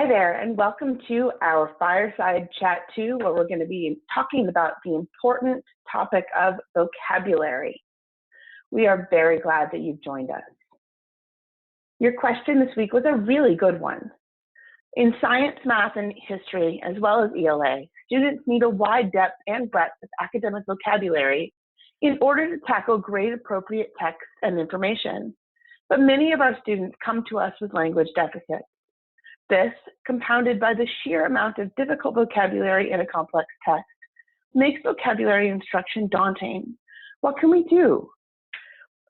there, and welcome to our Fireside Chat 2, where we're going to be talking about the important topic of vocabulary. We are very glad that you've joined us. Your question this week was a really good one. In science, math, and history, as well as ELA, students need a wide depth and breadth of academic vocabulary in order to tackle grade-appropriate text and information. But many of our students come to us with language deficits. This, compounded by the sheer amount of difficult vocabulary in a complex text, makes vocabulary instruction daunting. What can we do?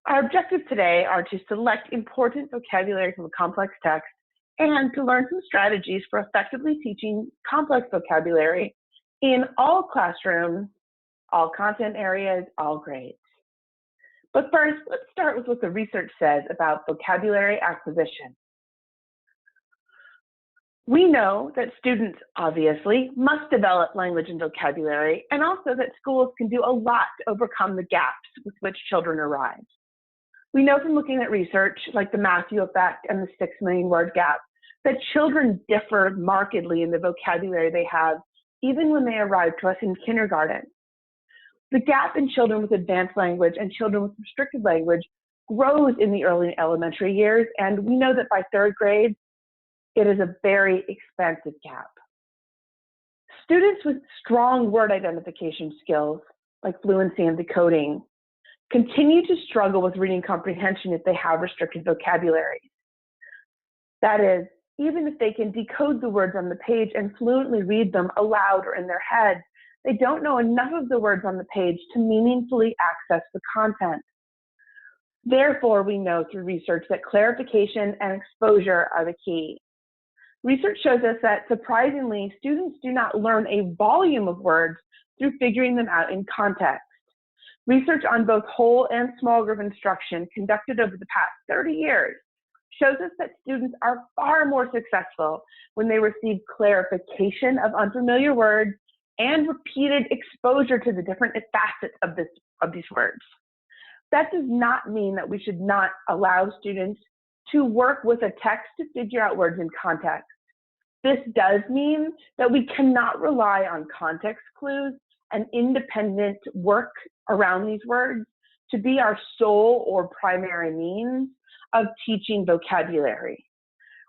Our objectives today are to select important vocabulary from a complex text and to learn some strategies for effectively teaching complex vocabulary in all classrooms, all content areas, all grades. But first, let's start with what the research says about vocabulary acquisition. We know that students, obviously, must develop language and vocabulary, and also that schools can do a lot to overcome the gaps with which children arrive. We know from looking at research, like the Matthew effect and the 6 million word gap, that children differ markedly in the vocabulary they have, even when they arrive to us in kindergarten. The gap in children with advanced language and children with restricted language grows in the early elementary years, and we know that by 3rd grade, it is a very expansive gap. Students with strong word identification skills, like fluency and decoding, continue to struggle with reading comprehension if they have restricted vocabulary. That is, even if they can decode the words on the page and fluently read them aloud or in their head, they don't know enough of the words on the page to meaningfully access the content. Therefore, we know through research that clarification and exposure are the key. Research shows us that, surprisingly, students do not learn a volume of words through figuring them out in context. Research on both whole and small group instruction conducted over the past 30 years shows us that students are far more successful when they receive clarification of unfamiliar words and repeated exposure to the different facets of these words. That does not mean that we should not allow students to work with a text to figure out words in context. This does mean that we cannot rely on context clues and independent work around these words to be our sole or primary means of teaching vocabulary.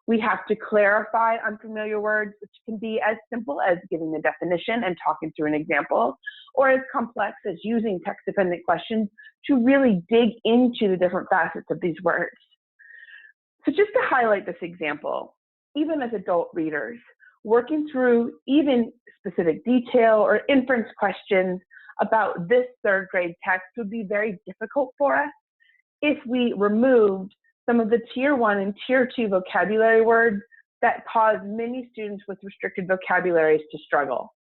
We have to clarify unfamiliar words, which can be as simple as giving the definition and talking through an example, or as complex as using text-dependent questions to really dig into the different facets of these words. So just to highlight this example, even as adult readers, working through even specific detail or inference questions about this 3rd grade text would be very difficult for us if we removed some of the Tier 1 and Tier 2 vocabulary words that cause many students with restricted vocabularies to struggle.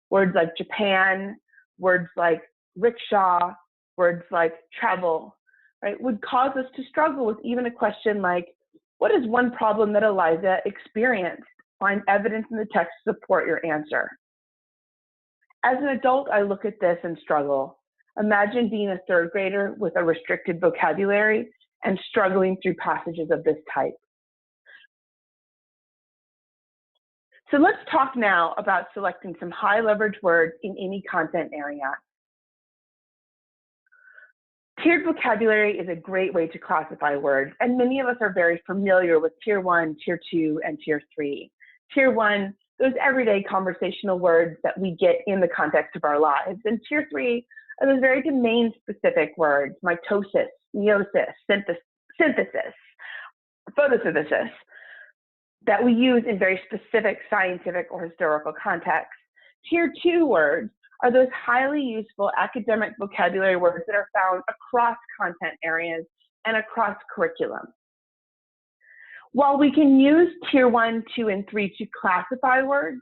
Words like Japan, words like rickshaw, words like travel, right, would cause us to struggle with even a question like, what is one problem that Eliza experienced? Find evidence in the text to support your answer. As an adult, I look at this and struggle. Imagine being a 3rd grader with a restricted vocabulary and struggling through passages of this type. So let's talk now about selecting some high leverage words in any content area. Tiered vocabulary is a great way to classify words, and many of us are very familiar with Tier 1, Tier 2, and Tier 3. Tier 1, those everyday conversational words that we get in the context of our lives. And Tier 3 are those very domain-specific words, mitosis, meiosis, synthesis, photosynthesis, that we use in very specific scientific or historical contexts. Tier 2 words are those highly useful academic vocabulary words that are found across content areas and across curriculum. While we can use Tier 1, 2, and 3 to classify words,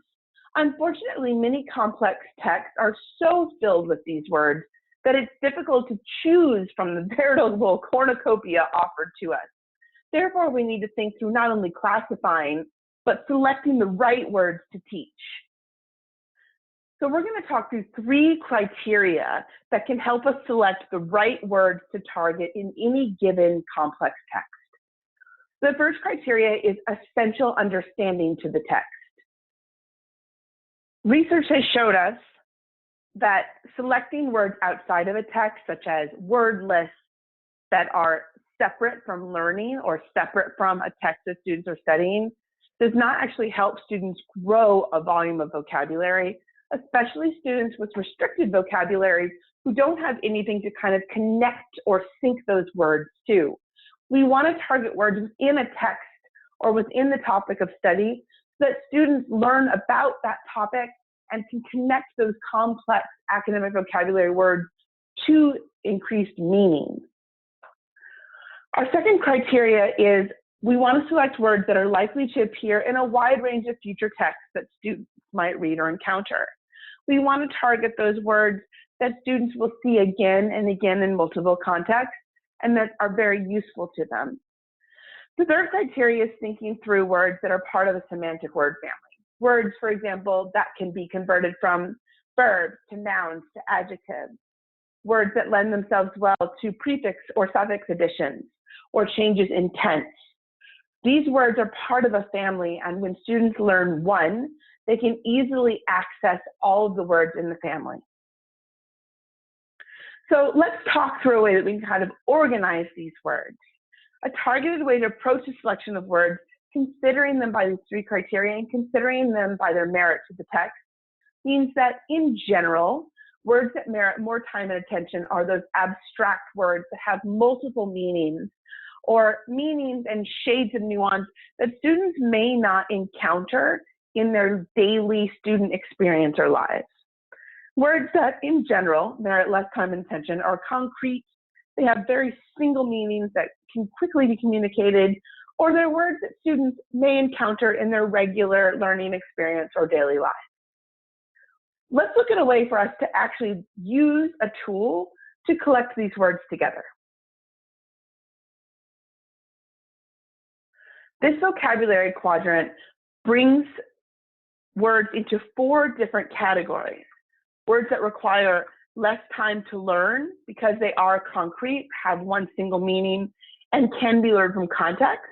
unfortunately, many complex texts are so filled with these words that it's difficult to choose from the veritable cornucopia offered to us. Therefore, we need to think through not only classifying, but selecting the right words to teach. So we're going to talk through 3 criteria that can help us select the right words to target in any given complex text. The first criteria is essential understanding to the text. Research has showed us that selecting words outside of a text, such as word lists that are separate from learning or separate from a text that students are studying, does not actually help students grow a volume of vocabulary, especially students with restricted vocabularies who don't have anything to kind of connect or sync those words to. We want to target words within a text or within the topic of study so that students learn about that topic and can connect those complex academic vocabulary words to increased meaning. Our second criteria is we want to select words that are likely to appear in a wide range of future texts that students might read or encounter. We want to target those words that students will see again and again in multiple contexts and that are very useful to them. The third criteria is thinking through words that are part of the semantic word family. Words, for example, that can be converted from verbs to nouns to adjectives. Words that lend themselves well to prefix or suffix additions or changes in tense. These words are part of a family, and when students learn one, they can easily access all of the words in the family. So let's talk through a way that we can kind of organize these words. A targeted way to approach the selection of words, considering them by these three criteria and considering them by their merit to the text, means that in general, words that merit more time and attention are those abstract words that have multiple meanings or meanings and shades of nuance that students may not encounter in their daily student experience or lives. Words that in general merit less time and attention are concrete, they have very single meanings that can quickly be communicated, or they're words that students may encounter in their regular learning experience or daily life. Let's look at a way for us to actually use a tool to collect these words together. This vocabulary quadrant brings words into 4 different categories. Words that require less time to learn because they are concrete, have one single meaning, and can be learned from context.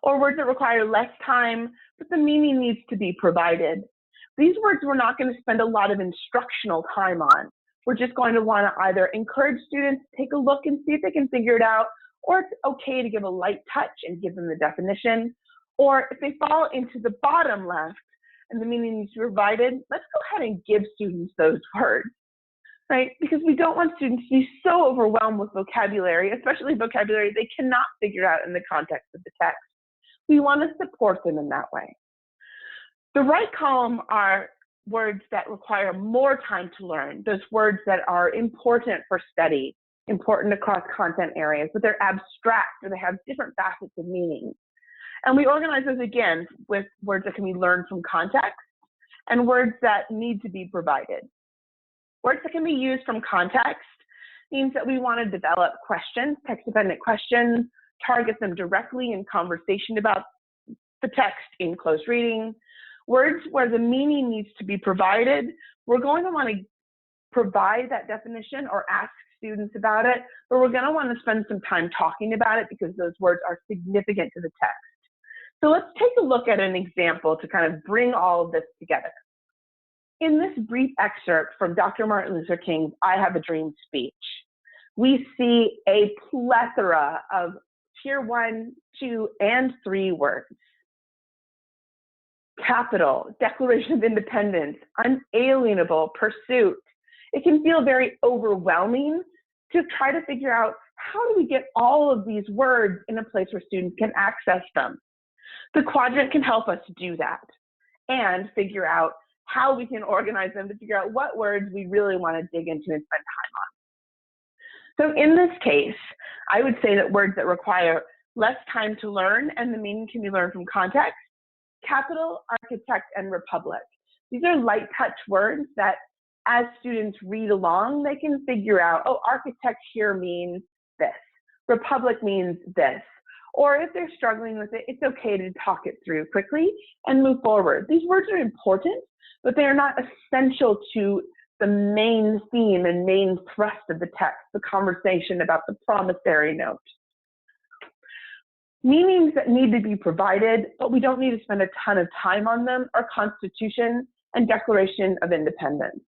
Or words that require less time, but the meaning needs to be provided. These words we're not going to spend a lot of instructional time on. We're just going to want to either encourage students to take a look and see if they can figure it out, or it's okay to give a light touch and give them the definition. Or if they fall into the bottom left and the meaning needs to be provided, let's go ahead and give students those words, right? Because we don't want students to be so overwhelmed with vocabulary, especially vocabulary they cannot figure out in the context of the text. We want to support them in that way. The right column are words that require more time to learn, those words that are important for study, important across content areas, but they're abstract or they have different facets of meaning. And we organize those again with words that can be learned from context and words that need to be provided. Words that can be used from context means that we want to develop questions, text-dependent questions, target them directly in conversation about the text in close reading. Words where the meaning needs to be provided, we're going to want to provide that definition or ask students about it, but we're going to want to spend some time talking about it because those words are significant to the text. So let's take a look at an example to kind of bring all of this together. In this brief excerpt from Dr. Martin Luther King's I Have a Dream speech, we see a plethora of tier 1, 2, and 3 words. Capital, Declaration of Independence, unalienable, pursuit. It can feel very overwhelming to try to figure out how do we get all of these words in a place where students can access them. The quadrant can help us do that and figure out how we can organize them to figure out what words we really want to dig into and spend time on. So in this case, I would say that words that require less time to learn and the meaning can be learned from context: capital, architect, and republic. These are light touch words that as students read along, they can figure out, oh, architect here means this, republic means this. Or if they're struggling with it, it's okay to talk it through quickly and move forward. These words are important, but they are not essential to the main theme and main thrust of the text, the conversation about the promissory note. Meanings that need to be provided, but we don't need to spend a ton of time on them, are constitution and Declaration of Independence.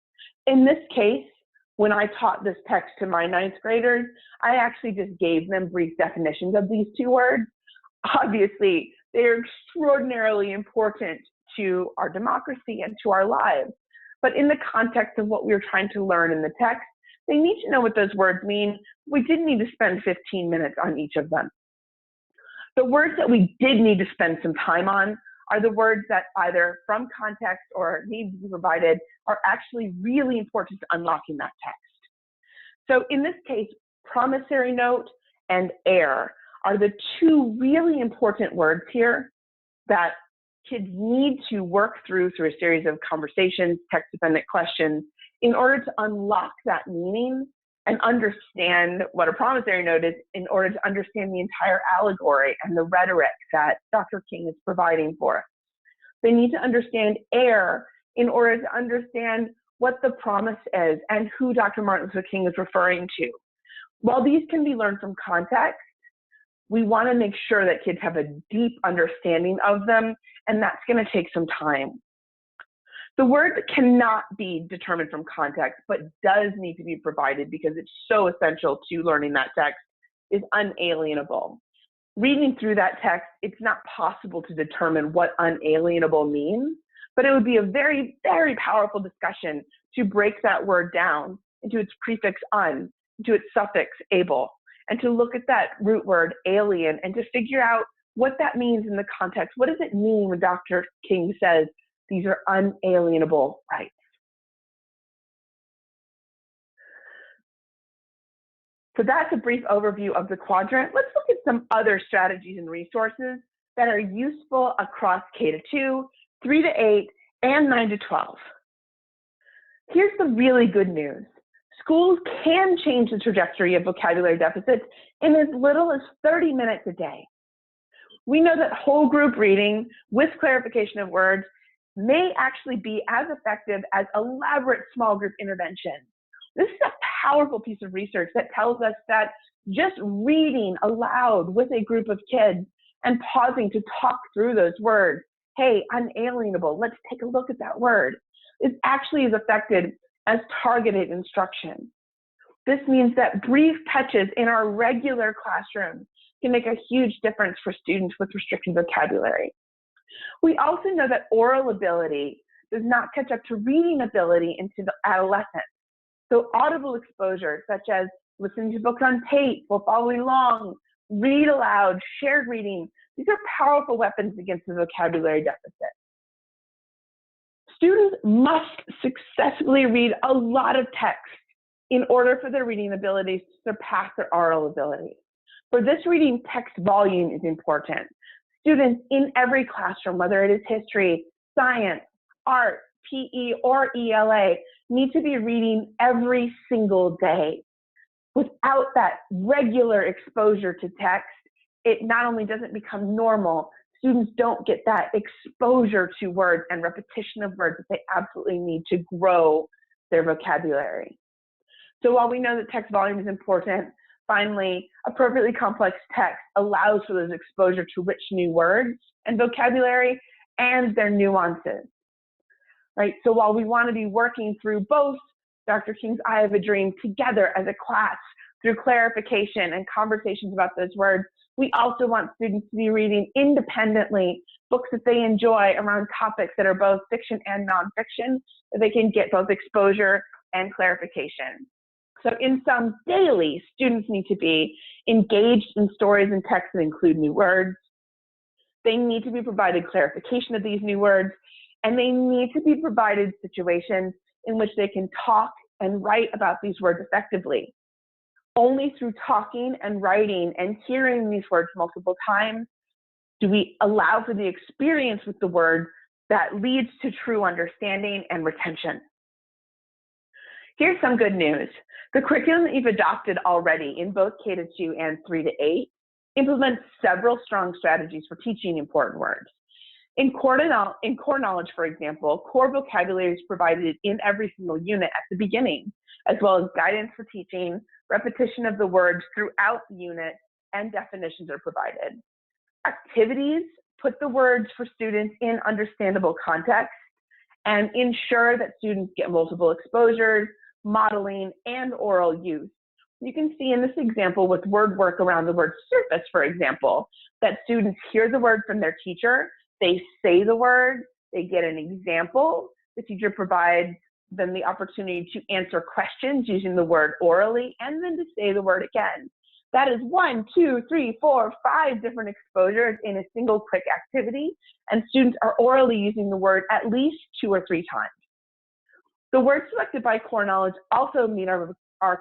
In this case, when I taught this text to my ninth graders, I actually just gave them brief definitions of these two words. Obviously, they're extraordinarily important to our democracy and to our lives. But in the context of what we were trying to learn in the text, they need to know what those words mean. We didn't need to spend 15 minutes on each of them. The words that we did need to spend some time on are the words that either from context or need to be provided are actually really important to unlocking that text. So in this case, promissory note and heir are the two really important words here that kids need to work through a series of conversations, text-dependent questions, in order to unlock that meaning and understand what a promissory note is, in order to understand the entire allegory and the rhetoric that Dr. King is providing for us. They need to understand heir in order to understand what the promise is and who Dr. Martin Luther King is referring to. While these can be learned from context, we want to make sure that kids have a deep understanding of them, and that's going to take some time. The word that cannot be determined from context, but does need to be provided because it's so essential to learning that text, is unalienable. Reading through that text, it's not possible to determine what unalienable means, but it would be a very, very powerful discussion to break that word down into its prefix un, into its suffix able, and to look at that root word alien and to figure out what that means in the context. What does it mean when Dr. King says these are unalienable rights? So that's a brief overview of the quadrant. Let's look at some other strategies and resources that are useful across K-2, 3-8, and 9-12. Here's the really good news. Schools can change the trajectory of vocabulary deficits in as little as 30 minutes a day. We know that whole group reading with clarification of words may actually be as effective as elaborate small group intervention. This is a powerful piece of research that tells us that just reading aloud with a group of kids and pausing to talk through those words, hey, unalienable, let's take a look at that word, is actually as effective as targeted instruction. This means that brief touches in our regular classroom can make a huge difference for students with restricted vocabulary. We also know that oral ability does not catch up to reading ability into the adolescence. So audible exposure, such as listening to books on tape while following along, read aloud, shared reading, these are powerful weapons against the vocabulary deficit. Students must successfully read a lot of text in order for their reading abilities to surpass their oral abilities. For this reading, text volume is important. Students in every classroom, whether it is history, science, art, PE, or ELA, need to be reading every single day. Without that regular exposure to text, it not only doesn't become normal, students don't get that exposure to words and repetition of words that they absolutely need to grow their vocabulary. So while we know that text volume is important, finally, appropriately complex text allows for those exposure to rich new words and vocabulary and their nuances, right? So while we want to be working through both Dr. King's I Have a Dream together as a class through clarification and conversations about those words, we also want students to be reading independently books that they enjoy around topics that are both fiction and nonfiction, so they can get both exposure and clarification. So in sum, daily, students need to be engaged in stories and texts that include new words. They need to be provided clarification of these new words, and they need to be provided situations in which they can talk and write about these words effectively. Only through talking and writing and hearing these words multiple times do we allow for the experience with the word that leads to true understanding and retention. Here's some good news. The curriculum that you've adopted already in both K-2 and 3-8 implements several strong strategies for teaching important words. In core knowledge, for example, core vocabulary is provided in every single unit at the beginning, as well as guidance for teaching, repetition of the words throughout the unit, and definitions are provided. Activities put the words for students in understandable context and ensure that students get multiple exposures, modeling, and oral use. You can see in this example with word work around the word surface, for example, that students hear the word from their teacher, they say the word, they get an example, the teacher provides them the opportunity to answer questions using the word orally, and then to say the word again. That is 1, 2, 3, 4, 5 different exposures in a single quick activity, and students are orally using the word at least 2 or 3 times. The words selected by core knowledge also meet our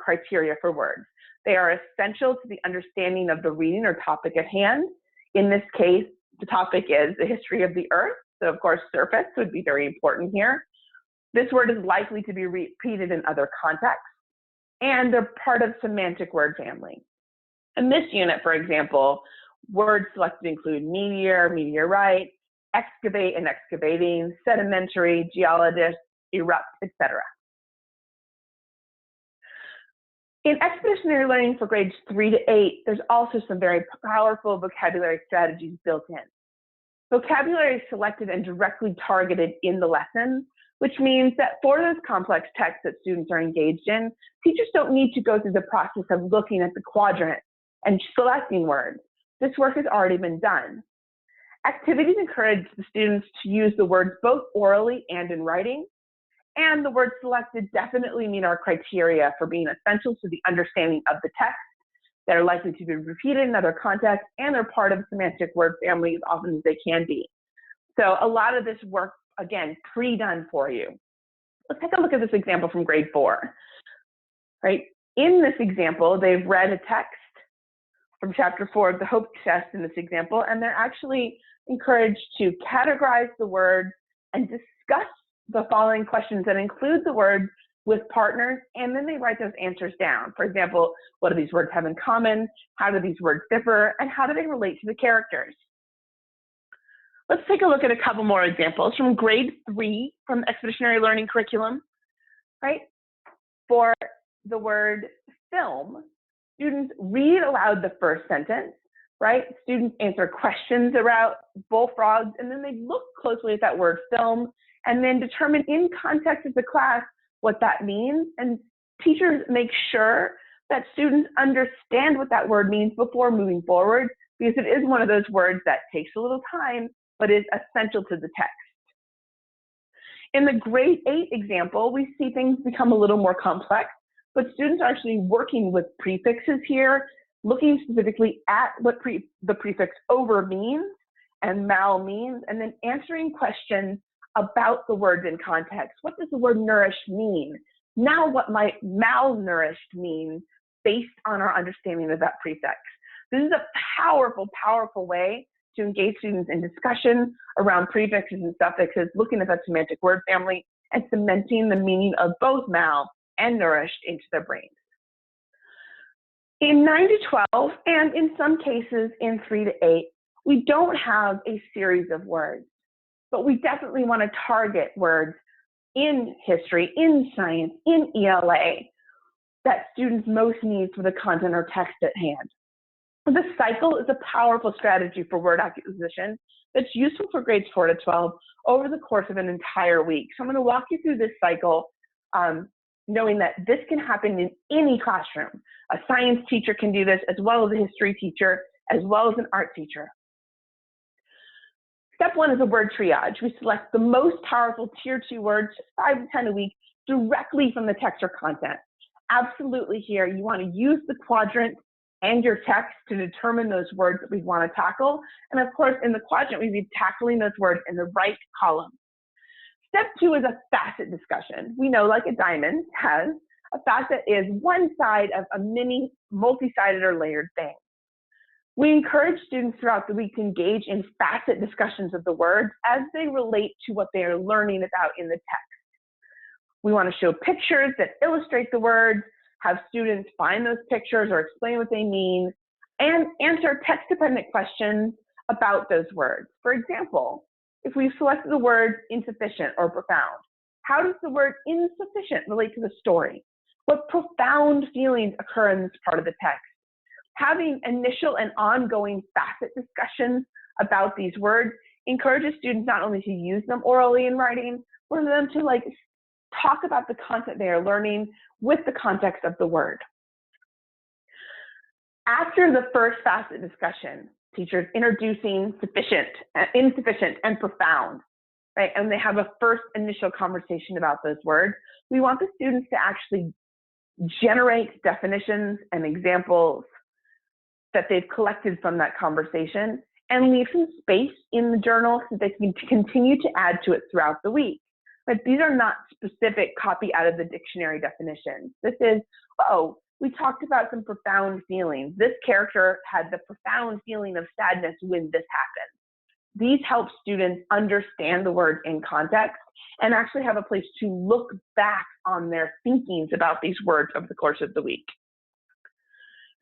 criteria for words. They are essential to the understanding of the reading or topic at hand. In this case, the topic is the history of the earth, so of course surface would be very important here. This word is likely to be repeated in other contexts, and they're part of semantic word family. In this unit, for example, words selected include meteor, meteorite, excavate and excavating, sedimentary, geologist, erupt, etc. In expeditionary learning for grades 3 to 8, there's also some very powerful vocabulary strategies built in. Vocabulary is selected and directly targeted in the lesson, which means that for those complex texts that students are engaged in, teachers don't need to go through the process of looking at the quadrant and selecting words. This work has already been done. Activities encourage the students to use the words both orally and in writing, and the words selected definitely meet our criteria for being essential to the understanding of the text. They're likely to be repeated in other contexts, and they're part of semantic word family as often as they can be. So a lot of this work, again, pre-done for you. Let's take a look at this example from grade 4. Right? In this example, they've read a text from chapter 4 of the Hope Test in this example, and they're actually encouraged to categorize the words and discuss the following questions that include the words with partners, and then they write those answers down. For example, what do these words have in common? How do these words differ? And how do they relate to the characters? Let's take a look at a couple more examples from grade 3 from the expeditionary learning curriculum, right? For the word film, students read aloud the first sentence, right? Students answer questions about bullfrogs, and then they look closely at that word film, and then determine in context of the class what that means. And teachers make sure that students understand what that word means before moving forward, because it is one of those words that takes a little time, but is essential to the text. In the grade 8 example, we see things become a little more complex, but students are actually working with prefixes here, looking specifically at what the prefix over means and mal means, and then answering questions about the words in context. What does the word nourished mean? Now what might malnourished mean based on our understanding of that prefix? This is a powerful, powerful way to engage students in discussion around prefixes and suffixes, looking at that semantic word family and cementing the meaning of both mal and nourished into their brains. In 9 to 12, and in some cases in 3 to 8, we don't have a series of words, but we definitely want to target words in history, in science, in ELA that students most need for the content or text at hand. The cycle is a powerful strategy for word acquisition that's useful for grades 4 to 12 over the course of an entire week. So I'm going to walk you through this cycle, knowing that this can happen in any classroom. A science teacher can do this, as well as a history teacher, as well as an art teacher. Step 1 is a word triage. We select the most powerful tier 2 words, 5 to 10 a week, directly from the text or content. Absolutely here, you want to use the quadrant and your text to determine those words that we want to tackle. And of course, in the quadrant, we'd be tackling those words in the right column. Step 2 is a facet discussion. We know, like a diamond has, a facet is one side of a mini multi-sided or layered thing. We encourage students throughout the week to engage in facet discussions of the words as they relate to what they are learning about in the text. We want to show pictures that illustrate the words, have students find those pictures or explain what they mean, and answer text-dependent questions about those words. For example, if we've selected the word insufficient or profound, how does the word insufficient relate to the story? What profound feelings occur in this part of the text? Having initial and ongoing facet discussions about these words encourages students not only to use them orally in writing, for them to like talk about the content they are learning with the context of the word. After the first facet discussion, teachers introducing sufficient, insufficient, and profound, right? And they have a first initial conversation about those words. We want the students to actually generate definitions and examples that they've collected from that conversation and leave some space in the journal so they can continue to add to it throughout the week. But these are not specific copy out of the dictionary definitions. This is, oh, we talked about some profound feelings. This character had the profound feeling of sadness when this happened. These help students understand the word in context and actually have a place to look back on their thinkings about these words over the course of the week.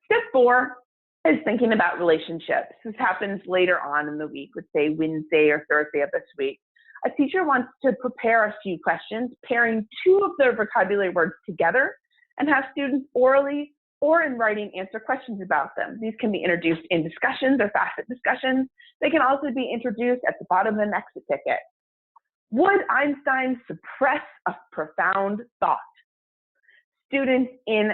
Step 4 is thinking about relationships. This happens later on in the week, let's say Wednesday or Thursday of this week. A teacher wants to prepare a few questions, pairing 2 of their vocabulary words together, and have students orally or in writing answer questions about them. These can be introduced in discussions or facet discussions. They can also be introduced at the bottom of an exit ticket. Would Einstein suppress a profound thought? Students in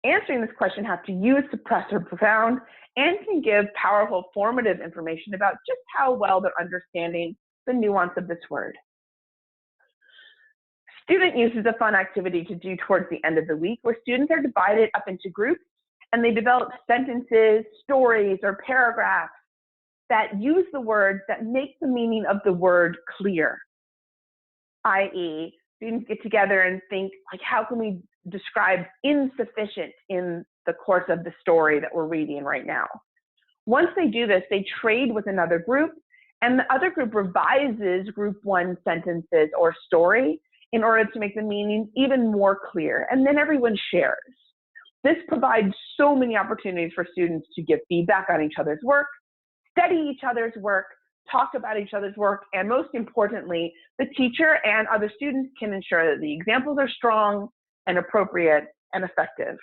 answering this question have to use suppress or profound and can give powerful formative information about just how well they're understanding the nuance of this word. Student use is a fun activity to do towards the end of the week where students are divided up into groups and they develop sentences, stories, or paragraphs that use the words that make the meaning of the word clear. I.e., students get together and think, like, how can we describe insufficient in the course of the story that we're reading right now? Once they do this, they trade with another group, and the other group revises group 1 sentences or story in order to make the meaning even more clear, and then everyone shares. This provides so many opportunities for students to give feedback on each other's work, study each other's work, talk about each other's work, and most importantly, the teacher and other students can ensure that the examples are strong and appropriate and effective.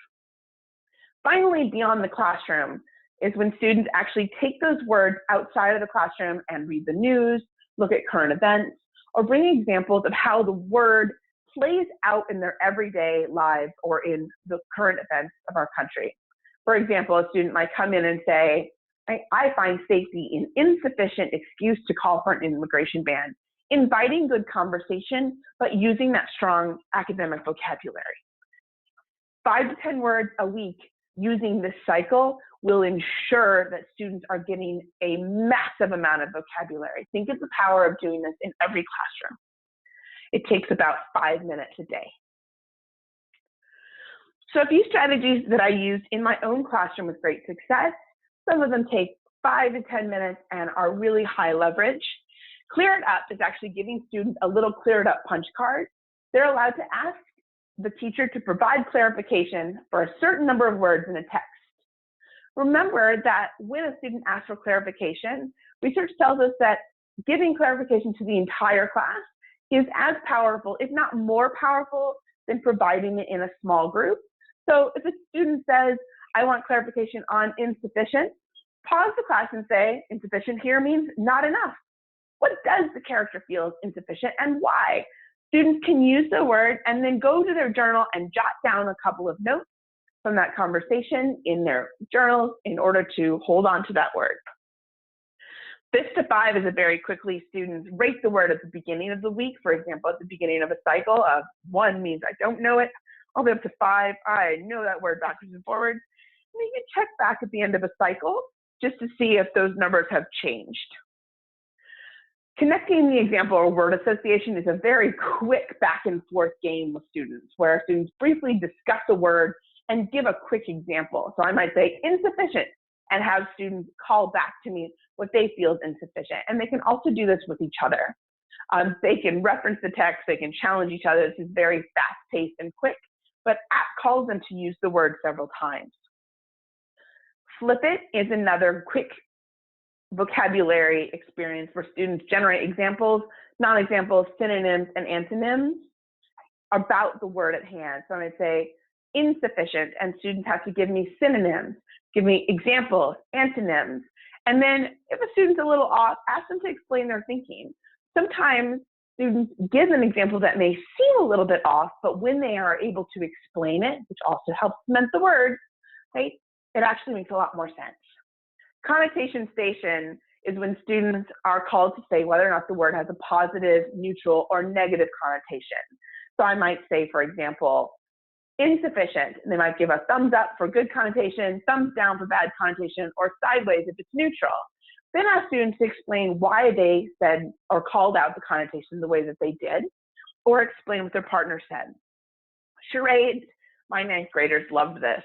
Finally, beyond the classroom is when students actually take those words outside of the classroom and read the news, look at current events, or bring examples of how the word plays out in their everyday lives or in the current events of our country. For example, a student might come in and say, I find safety an insufficient excuse to call for an immigration ban, inviting good conversation, but using that strong academic vocabulary. 5 to 10 words a week using this cycle will ensure that students are getting a massive amount of vocabulary. Think of the power of doing this in every classroom. It takes about 5 minutes a day. So a few strategies that I used in my own classroom with great success. Some of them take 5 to 10 minutes and are really high leverage. Clear It Up is actually giving students a little Clear It Up punch card. They're allowed to ask the teacher to provide clarification for a certain number of words in a text. Remember that when a student asks for clarification, research tells us that giving clarification to the entire class is as powerful, if not more powerful, than providing it in a small group. So if a student says, I want clarification on insufficient, pause the class and say, insufficient here means not enough. What does the character feel is insufficient and why? Students can use the word and then go to their journal and jot down a couple of notes from that conversation in their journals in order to hold on to that word. 5 to 5 is a very quickly students rate the word at the beginning of the week. For example, at the beginning of a cycle of 1 means I don't know it, all the way up to 5, I know that word backwards and forwards. And you can check back at the end of a cycle just to see if those numbers have changed. Connecting the example or word association is a very quick back and forth game with students where students briefly discuss a word and give a quick example. So I might say insufficient and have students call back to me what they feel is insufficient. And they can also do this with each other. They can reference the text, they can challenge each other. This is very fast-paced and quick, but app calls them to use the word several times. Flip It is another quick vocabulary experience where students generate examples, non-examples, synonyms, and antonyms about the word at hand. So I might say insufficient, and students have to give me synonyms, give me examples, antonyms. And then if a student's a little off, ask them to explain their thinking. Sometimes students give an example that may seem a little bit off, but when they are able to explain it, which also helps cement the word, right, it actually makes a lot more sense. Connotation station is when students are called to say whether or not the word has a positive, neutral, or negative connotation. So I might say, for example, insufficient, and they might give a thumbs up for good connotation, thumbs down for bad connotation, or sideways if it's neutral. Then ask students to explain why they said or called out the connotation the way that they did, or explain what their partner said. Charades, my ninth graders loved this.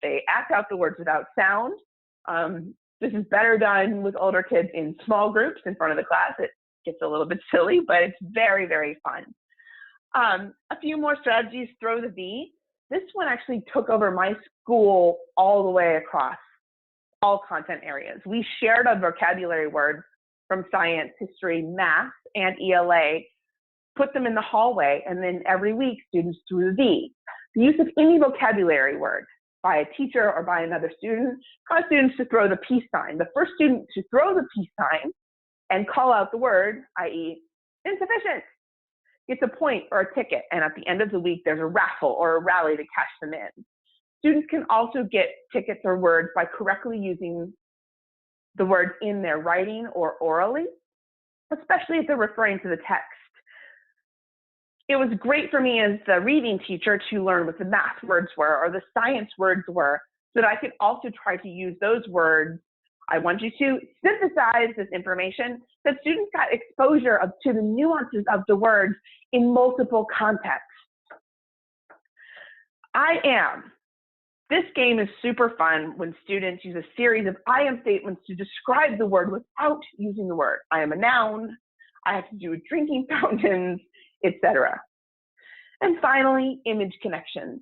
They act out the words without sound. This is better done with older kids in small groups in front of the class. It gets a little bit silly, but it's very, very fun. A few more strategies. Throw the V. This one actually took over my school all the way across all content areas. We shared a vocabulary word from science, history, math, and ELA, put them in the hallway, and then every week students threw the V. The use of any vocabulary word by a teacher or by another student caused students to throw the peace sign. The first student to throw the peace sign and call out the word, i.e. insufficient, gets a point or a ticket, and at the end of the week, there's a raffle or a rally to cash them in. Students can also get tickets or words by correctly using the words in their writing or orally, especially if they're referring to the text. It was great for me as the reading teacher to learn what the math words were or the science words were, so that I could also try to use those words. I want you to synthesize this information, that students got exposure to the nuances of the words in multiple contexts. I am. This game is super fun when students use a series of I am statements to describe the word without using the word. I am a noun, I have to do with drinking fountains, etc. And finally, image connections.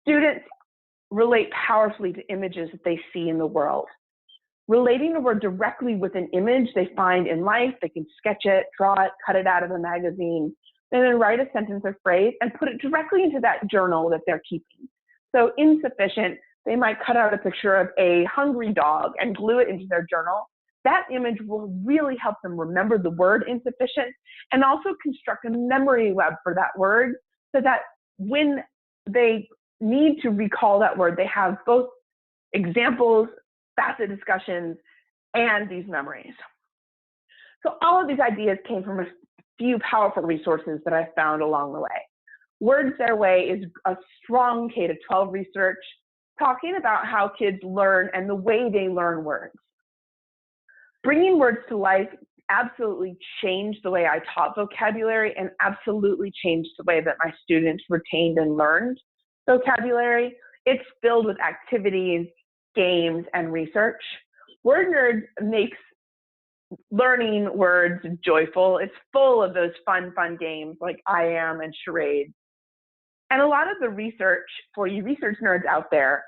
Students relate powerfully to images that they see in the world. Relating the word directly with an image they find in life, they can sketch it, draw it, cut it out of a magazine, and then write a sentence or phrase and put it directly into that journal that they're keeping. So insufficient, they might cut out a picture of a hungry dog and glue it into their journal. That image will really help them remember the word insufficient and also construct a memory web for that word so that when they need to recall that word, they have both examples, facet discussions, and these memories. So all of these ideas came from a few powerful resources that I found along the way. Words Their Way is a strong K-12 research talking about how kids learn and the way they learn words. Bringing Words to Life absolutely changed the way I taught vocabulary and absolutely changed the way that my students retained and learned vocabulary. It's filled with activities, games, and research. Word Nerds makes learning words joyful. It's full of those fun games like I Am and Charades. And a lot of the research for you research nerds out there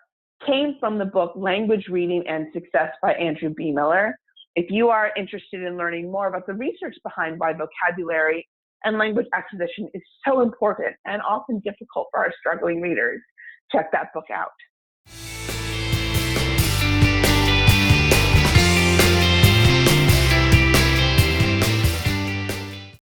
came from the book Language, Reading, and Success by Andrew B. Miller. If you are interested in learning more about the research behind why vocabulary and language acquisition is so important and often difficult for our struggling readers, check that book out.